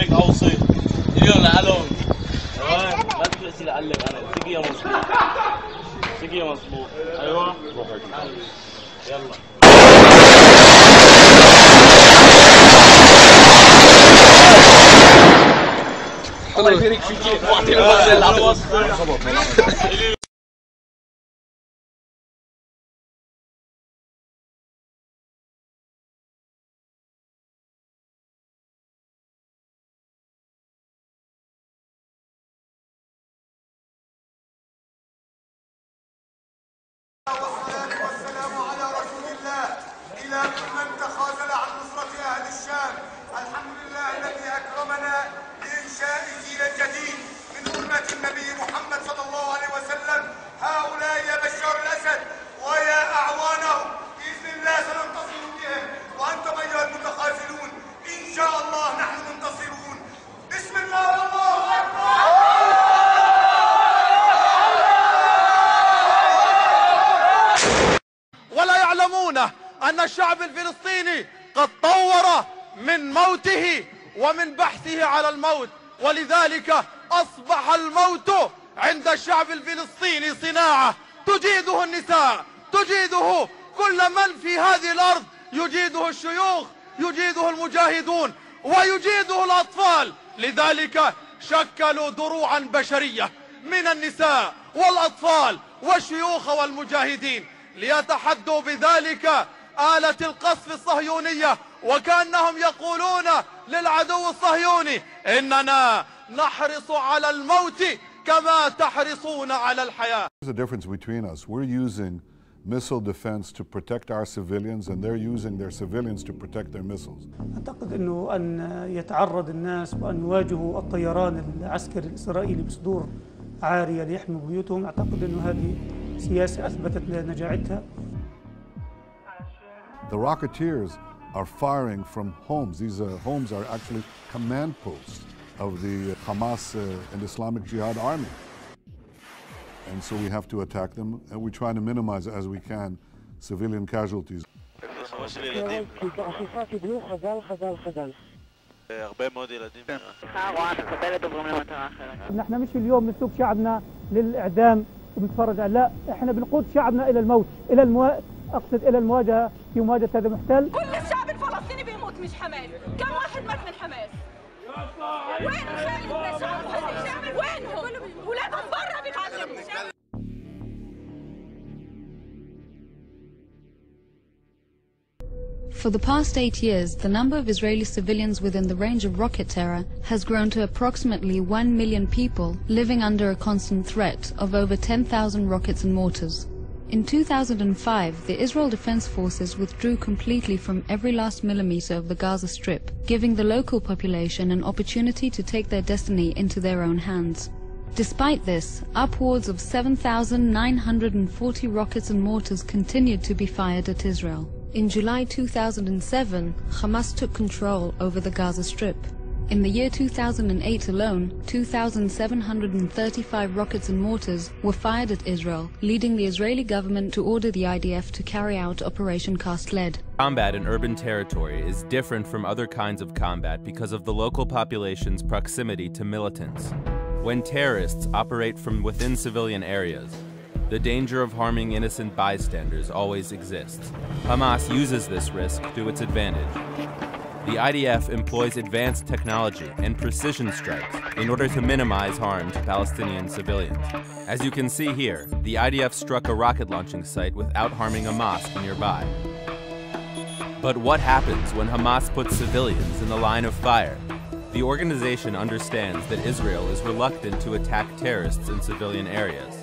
لك اوصي اليوم لعلهم ما تقلسي لعلك انا سقيه مظبوط سقيه مظبوط ايوه يلا الله يبارك فيك واعطي له والصلاة والسلام على رسول الله إلى كل من تخاذل عن نصرة أهل الشام. الحمد لله الذي أكرمنا بإنشاء جيل جديد من أمة النبي محمد صلى الله عليه وسلم. هؤلاء يا بشار الأسد ويا أعوانهم بإذن الله سننتصر بهم، وأنتم أيها المتخاذلون إن شاء الله نحن منتصرون. بسم الله والله أكبر. ولا يعلمون أن الشعب الفلسطيني قد طور من موته ومن بحثه على الموت، ولذلك أصبح الموت عند الشعب الفلسطيني صناعة تجيده النساء، تجيده كل من في هذه الأرض، يجيده الشيوخ، يجيده المجاهدون، ويجيده الأطفال. لذلك شكلوا دروعا بشرية من النساء والأطفال والشيوخ والمجاهدين ليتحدوا بذلك آلة القصف الصهيونية، وكأنهم يقولون للعدو الصهيوني إننا نحرص على الموت كما تحرصون على الحياة. There's a difference between us. We're using missile defense to protect our civilians and they're using their civilians to protect their missiles. أعتقد أنه أن يتعرض الناس وأن يواجهوا الطيران العسكري الإسرائيلي بصدور عارية ليحموا بيوتهم، أعتقد أنه هذه سياسة أثبتت نجاعتها. The Rocketeers are firing from homes. These homes are actually command posts of the Hamas and Islamic Jihad army. And so we have to attack them, and we try to minimize as we can civilian casualties. نحن مش اليوم بنسوق شعبنا للإعدام وبنتفرج على، لا، احنا بنقود شعبنا إلى الموت، أقصد إلى المواجهة في مواجهة هذا المحتل. كل الشعب الفلسطيني بيموت مش حماس، كم واحد مات من حماس؟ وين رجال الشعب الفلسطيني؟ وينهم؟ ولادهم برا بيتعذبوا. For the past 8 years, the number of Israeli civilians within the range of rocket terror has grown to approximately 1 million people living under a constant threat of over 10,000 rockets and mortars. In 2005, the Israel Defense Forces withdrew completely from every last millimeter of the Gaza Strip, giving the local population an opportunity to take their destiny into their own hands. Despite this, upwards of 7,940 rockets and mortars continued to be fired at Israel. In July 2007, Hamas took control over the Gaza Strip. In the year 2008 alone, 2,735 rockets and mortars were fired at Israel, leading the Israeli government to order the IDF to carry out Operation Cast Lead. Combat in urban territory is different from other kinds of combat because of the local population's proximity to militants. When terrorists operate from within civilian areas, the danger of harming innocent bystanders always exists. Hamas uses this risk to its advantage. The IDF employs advanced technology and precision strikes in order to minimize harm to Palestinian civilians. As you can see here, the IDF struck a rocket launching site without harming a mosque nearby. But what happens when Hamas puts civilians in the line of fire? The organization understands that Israel is reluctant to attack terrorists in civilian areas.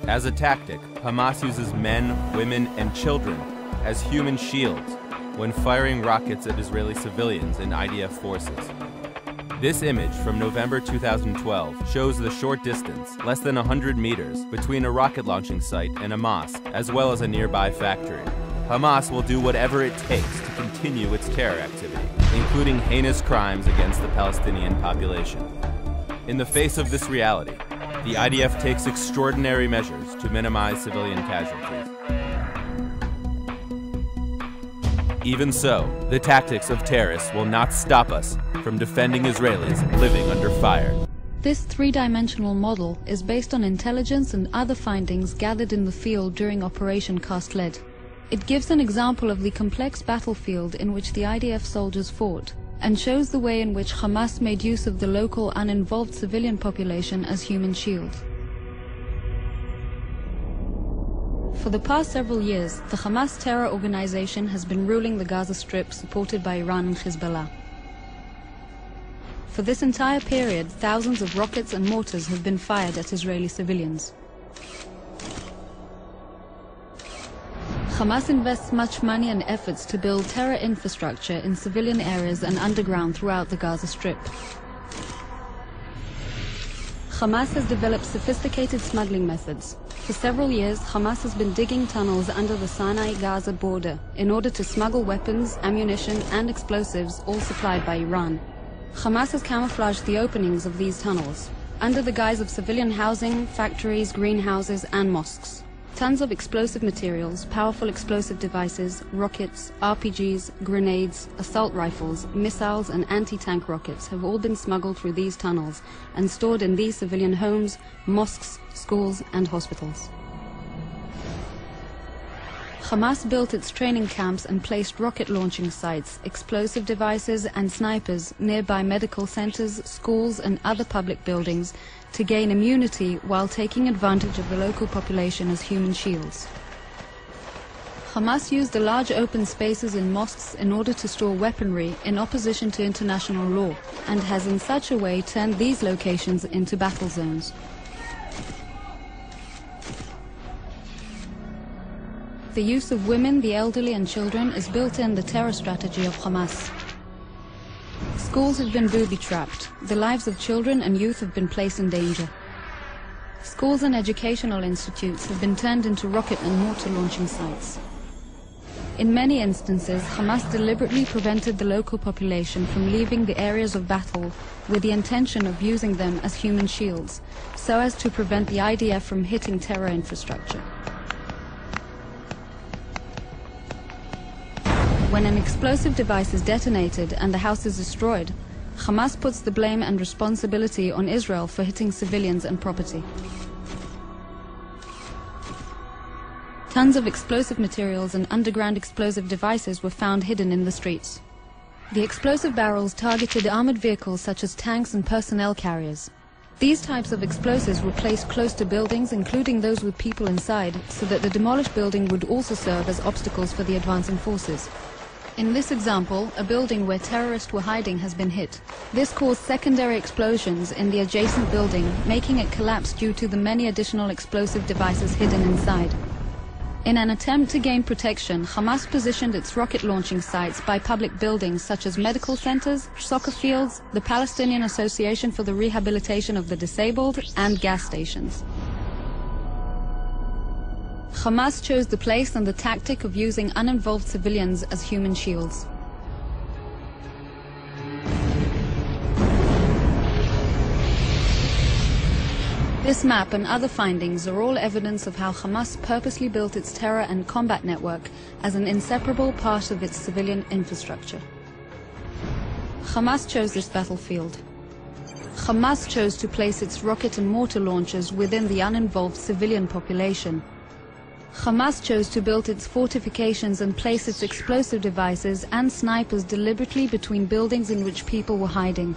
As a tactic, Hamas uses men, women, and children as human shields when firing rockets at Israeli civilians and IDF forces. This image from November 2012 shows the short distance, less than 100 meters, between a rocket launching site and a mosque, as well as a nearby factory. Hamas will do whatever it takes to continue its terror activity, including heinous crimes against the Palestinian population. In the face of this reality, the IDF takes extraordinary measures to minimize civilian casualties. Even so, the tactics of terrorists will not stop us from defending Israelis living under fire. This three-dimensional model is based on intelligence and other findings gathered in the field during Operation Cast Lead. It gives an example of the complex battlefield in which the IDF soldiers fought, and shows the way in which Hamas made use of the local uninvolved civilian population as human shield. For the past several years, the Hamas terror organization has been ruling the Gaza Strip, supported by Iran and Hezbollah. For this entire period, thousands of rockets and mortars have been fired at Israeli civilians. Hamas invests much money and efforts to build terror infrastructure in civilian areas and underground throughout the Gaza Strip. Hamas has developed sophisticated smuggling methods. For several years, Hamas has been digging tunnels under the Sinai-Gaza border in order to smuggle weapons, ammunition, and explosives, all supplied by Iran. Hamas has camouflaged the openings of these tunnels under the guise of civilian housing, factories, greenhouses, and mosques. Tons of explosive materials, powerful explosive devices, rockets, RPGs, grenades, assault rifles, missiles, and anti-tank rockets have all been smuggled through these tunnels and stored in these civilian homes, mosques, schools, and hospitals. Hamas built its training camps and placed rocket launching sites, explosive devices, and snipers nearby medical centers, schools, and other public buildings to gain immunity while taking advantage of the local population as human shields. Hamas used the large open spaces in mosques in order to store weaponry in opposition to international law, and has in such a way turned these locations into battle zones. The use of women, the elderly, and children is built in the terror strategy of Hamas. Schools have been booby-trapped. The lives of children and youth have been placed in danger. Schools and educational institutes have been turned into rocket and mortar launching sites. In many instances, Hamas deliberately prevented the local population from leaving the areas of battle with the intention of using them as human shields, so as to prevent the IDF from hitting terror infrastructure. When an explosive device is detonated and the house is destroyed, Hamas puts the blame and responsibility on Israel for hitting civilians and property. Tons of explosive materials and underground explosive devices were found hidden in the streets. The explosive barrels targeted armored vehicles such as tanks and personnel carriers. These types of explosives were placed close to buildings, including those with people inside, so that the demolished building would also serve as obstacles for the advancing forces. In this example, a building where terrorists were hiding has been hit. This caused secondary explosions in the adjacent building, making it collapse due to the many additional explosive devices hidden inside. In an attempt to gain protection, Hamas positioned its rocket launching sites by public buildings such as medical centers, soccer fields, the Palestinian Association for the Rehabilitation of the Disabled, and gas stations. Hamas chose the place and the tactic of using uninvolved civilians as human shields. This map and other findings are all evidence of how Hamas purposely built its terror and combat network as an inseparable part of its civilian infrastructure. Hamas chose this battlefield. Hamas chose to place its rocket and mortar launchers within the uninvolved civilian population. Hamas chose to build its fortifications and place its explosive devices and snipers deliberately between buildings in which people were hiding.